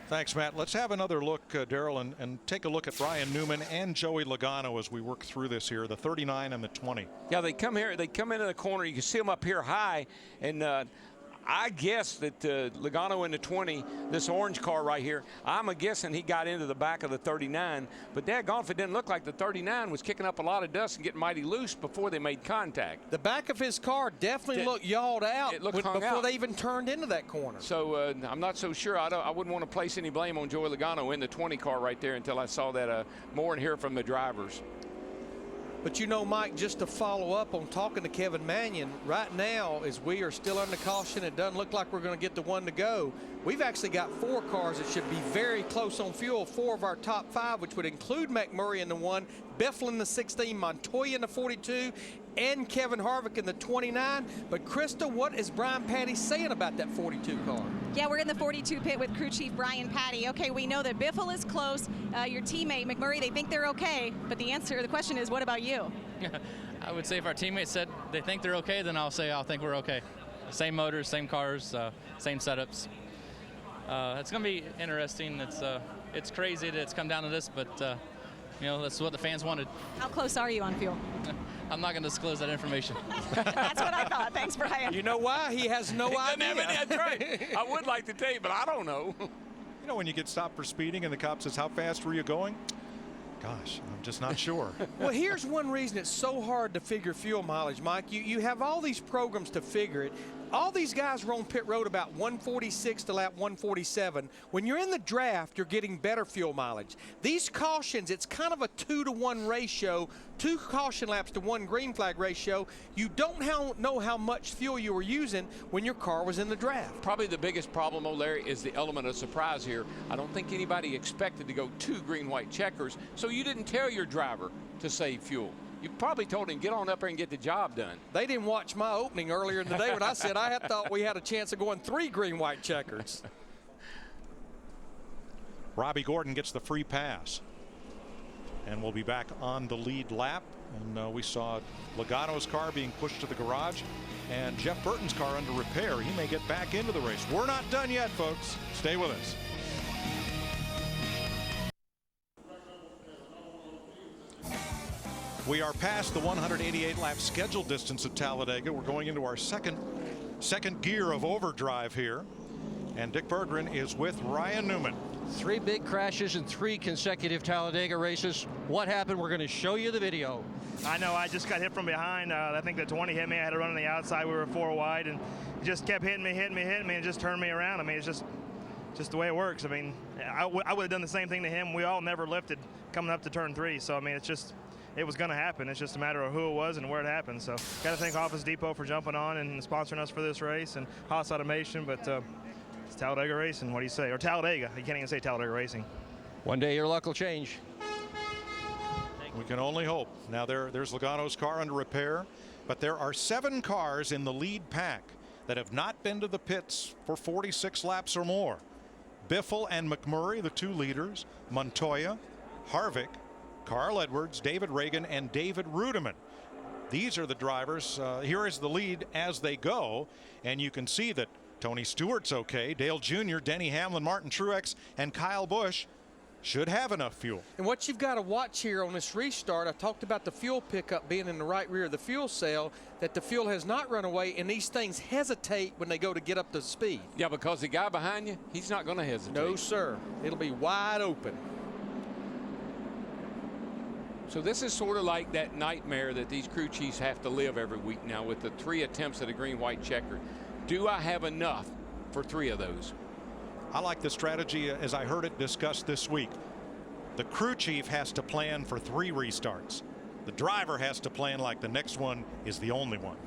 Thanks, Matt. Let's have another look, Darrell, and take a look at Ryan Newman and Joey Logano as we work through this here, the 39 and the 20. Yeah, they come here. They come into the corner. You can see them up here high, and I guess that Logano in the 20, this orange car right here, I'm guessing he got into the back of the 39. But daggone if it didn't look like the 39 was kicking up a lot of dust and getting mighty loose before they made contact. The back of his car definitely looked yawed out before they even turned into that corner. So I'm not so sure. I wouldn't want to place any blame on Joey Logano in the 20 car right there until I saw that more and hear from the drivers. But you know, Mike, just to follow up on talking to Kevin Mannion, right now, as we are still under caution, it doesn't look like we're going to get the one to go. We've actually got 4 cars that should be very close on fuel. 4 of our top 5, which would include McMurray in the 1, Biffle in the 16, Montoya in the 42, and Kevin Harvick in the 29. But Krista, what is Brian Patty saying about that 42 car? Yeah, we're in the 42 pit with crew chief Brian Patty. Okay, we know that Biffle is close. Your teammate McMurray, they think they're okay. But the question is, what about you? I would say if our teammates said they think they're okay, then I'll say I'll think we're okay. Same motors, same cars, same setups. It's going to be interesting. It's crazy that it's come down to this, but you know, that's what the fans wanted. How close are you on fuel? I'm not going to disclose that information. That's what I thought. Thanks, Brian. You know why? He has no idea. That's right. I would like to tell you, but I don't know. You know, when you get stopped for speeding and the cop says, how fast were you going? Gosh, I'm just not sure. Well, here's one reason it's so hard to figure fuel mileage, Mike. You have all these programs to figure it. All these guys were on pit road about 146 to lap 147. When you're in the draft, you're getting better fuel mileage. These cautions, it's kind of a 2-to-1 ratio, 2 caution laps to 1 green flag ratio. You don't know how much fuel you were using when your car was in the draft. Probably the biggest problem, O'Leary, is the element of surprise here. I don't think anybody expected to go 2 green-white checkers, so you didn't tell your driver to save fuel. You probably told him, get on up there and get the job done. They didn't watch my opening earlier in the day when I said I thought we had a chance of going 3 green-white checkers. Robbie Gordon gets the free pass. And we'll be back on the lead lap. And we saw Logano's car being pushed to the garage and Jeff Burton's car under repair. He may get back into the race. We're not done yet, folks. Stay with us. We are past the 188 lap schedule distance at Talladega. We're going into our second gear of overdrive here. And Dick Berggren is with Ryan Newman. 3 big crashes in 3 consecutive Talladega races. What happened? We're going to show you the video. I know, I just got hit from behind. I think the 20 hit me. I had to run on the outside. We were 4 wide, and it just kept hitting me, and just turned me around. I mean, it's just the way it works. I mean, I would have done the same thing to him. We all never lifted coming up to turn 3. So, I mean, it was going to happen. It's just a matter of who it was and where it happened. So, got to thank Office Depot for jumping on and sponsoring us for this race, and Haas Automation. But it's Talladega Racing. What do you say? Or Talladega. You can't even say Talladega Racing. One day your luck will change. We can only hope. Now there's Logano's car under repair, but there are 7 cars in the lead pack that have not been to the pits for 46 laps or more. Biffle and McMurray, the 2 leaders, Montoya, Harvick, Carl Edwards, David Reagan, and David Rudiman. These are the drivers. Here is the lead as they go, and you can see that Tony Stewart's okay. Dale Jr., Denny Hamlin, Martin Truex, and Kyle Busch should have enough fuel. And what you've got to watch here on this restart, I talked about the fuel pickup being in the right rear of the fuel cell, that the fuel has not run away, and these things hesitate when they go to get up to speed. Yeah, because the guy behind you, he's not going to hesitate. No, sir. It'll be wide open. So this is sort of like that nightmare that these crew chiefs have to live every week now with the 3 attempts at a green-white checker. Do I have enough for 3 of those? I like the strategy as I heard it discussed this week. The crew chief has to plan for 3 restarts. The driver has to plan like the next one is the only one.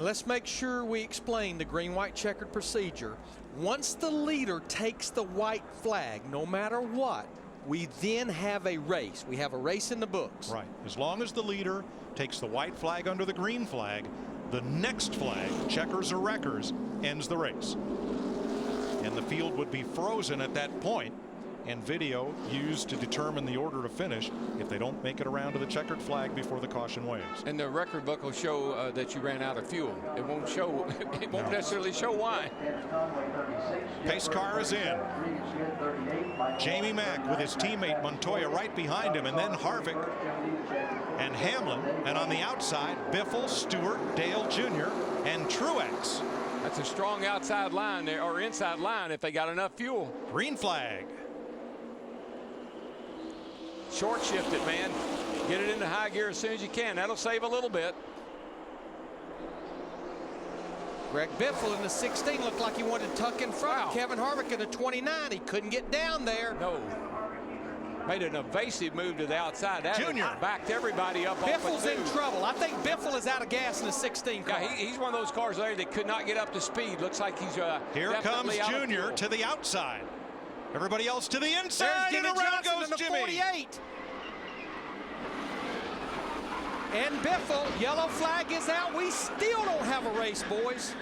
Let's make sure we explain the green-white checkered procedure. Once the leader takes the white flag, no matter what, we then have a race. We have a race in the books. Right. As long as the leader takes the white flag under the green flag, the next flag, checkers or wreckers, ends the race. And the field would be frozen at that point and video used to determine the order to finish if they don't make it around to the checkered flag before the caution waves. And the record book will show that you ran out of fuel. It won't show. It won't necessarily show why. Pace car is in. Jamie Mack with his teammate Montoya right behind him, and then Harvick and Hamlin, and on the outside Biffle, Stewart, Dale Jr. and Truex. That's a strong outside line there, or inside line if they got enough fuel. Green flag. Short shift it, man. Get it into high gear as soon as you can. That'll save a little bit. Greg Biffle in the 16 looked like he wanted to tuck in front. Wow. Kevin Harvick in the 29. He couldn't get down there. No. Made an evasive move to the outside. That Junior backed everybody up. Biffle's off in trouble. I think Biffle is out of gas in the 16 car. Yeah, he's one of those cars there that could not get up to speed. Looks like he's Here comes Junior to the outside. Everybody else to the inside, and around goes Jimmie. 48. And Biffle, yellow flag is out. We still don't have a race, boys.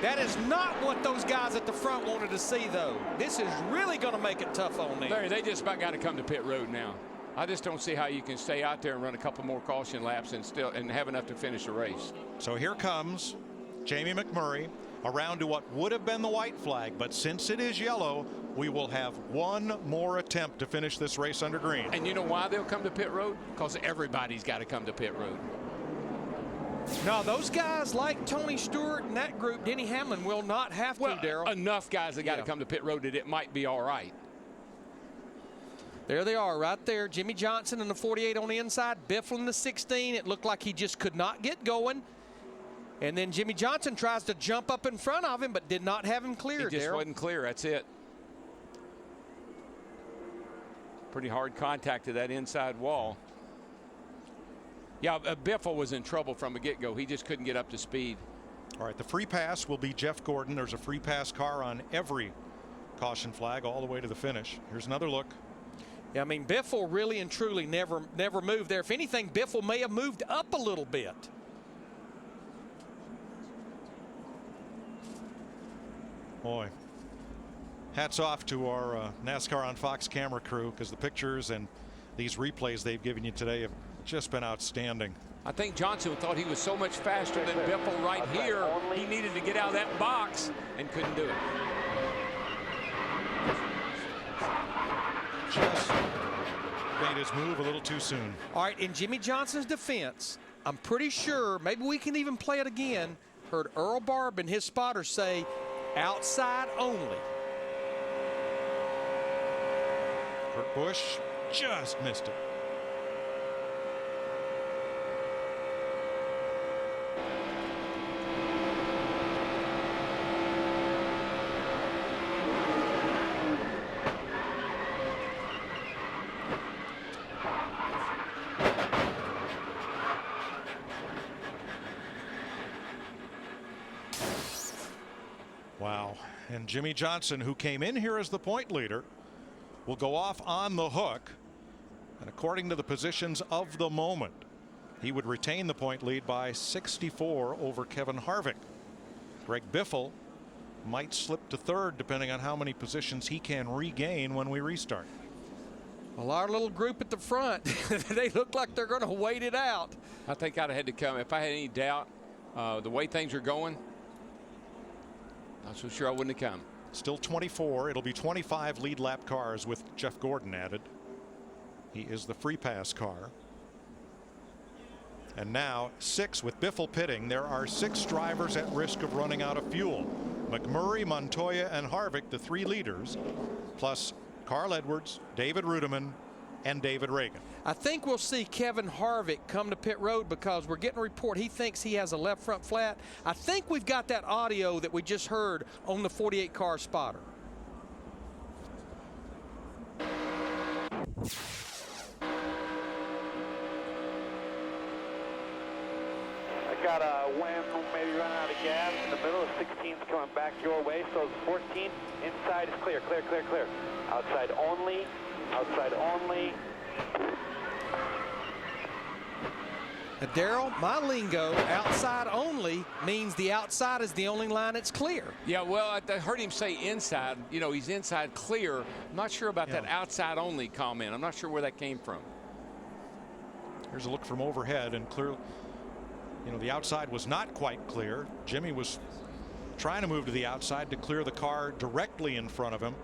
That is not what those guys at the front wanted to see, though. This is really going to make it tough on them. Larry, they just about got to come to pit road now. I just don't see how you can stay out there and run a couple more caution laps and have enough to finish the race. So here comes Jamie McMurray around to what would have been the white flag, but since it is yellow, we will have one more attempt to finish this race under green. And you know why they'll come to pit road? Because everybody's got to come to pit road. No, those guys like Tony Stewart and that group, Denny Hamlin, will not have to, Darrell. Enough guys that got to come to pit road that it might be all right. There they are right there. Jimmie Johnson in the 48 on the inside. Biffle in the 16. It looked like he just could not get going. And then Jimmie Johnson tries to jump up in front of him, but did not have him clear, He just wasn't clear. That's it. Pretty hard contact to that inside wall. Yeah, Biffle was in trouble from the get-go. He just couldn't get up to speed. All right, the free pass will be Jeff Gordon. There's a free pass car on every caution flag all the way to the finish. Here's another look. Yeah, I mean, Biffle really and truly never moved there. If anything, Biffle may have moved up a little bit. Boy, hats off to our NASCAR on Fox camera crew, because the pictures and these replays they've given you today have just been outstanding. I think Johnson thought he was so much faster than Biffle right here. He needed to get out of that box and couldn't do it. Just made his move a little too soon. All right, in Jimmie Johnson's defense, I'm pretty sure, maybe we can even play it again, heard Earl Barb and his spotter say, outside only. Kurt Busch just missed it. Wow. And Jimmie Johnson, who came in here as the point leader, will go off on the hook. And according to the positions of the moment, he would retain the point lead by 64 over Kevin Harvick. Greg Biffle might slip to third depending on how many positions he can regain when we restart. Well, our little group at the front, they look like they're going to wait it out. I think I'd have had to come. If I had any doubt, the way things are going, not so sure I wouldn't have come. Still 24. It'll be 25 lead lap cars with Jeff Gordon added. He is the free pass car. And now 6 with Biffle pitting. There are 6 drivers at risk of running out of fuel. McMurray, Montoya, and Harvick, the 3 leaders, plus Carl Edwards, David Rudiman, and David Reagan. I think we'll see Kevin Harvick come to pit road because we're getting a report he thinks he has a left front flat. I think we've got that audio that we just heard on the 48 car spotter. I got a whim, maybe run out of gas in the middle. 16's coming back your way, so 14 inside is clear, clear, clear, clear. Outside only, outside only. Daryl, my lingo, outside only, means the outside is the only line that's clear. Yeah, well, I heard him say inside. You know, he's inside clear. I'm not sure about that outside only comment. I'm not sure where that came from. Here's a look from overhead, and clearly, you know, the outside was not quite clear. Jimmie was trying to move to the outside to clear the car directly in front of him,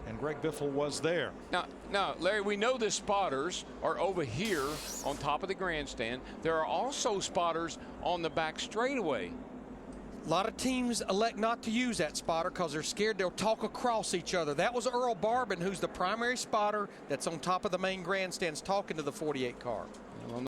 and Greg Biffle was there. Now, Larry, we know the spotters are over here on top of the grandstand. There are also spotters on the back straightaway. A lot of teams elect not to use that spotter because they're scared they'll talk across each other. That was Earl Barbin, who's the primary spotter that's on top of the main grandstands talking to the 48 car.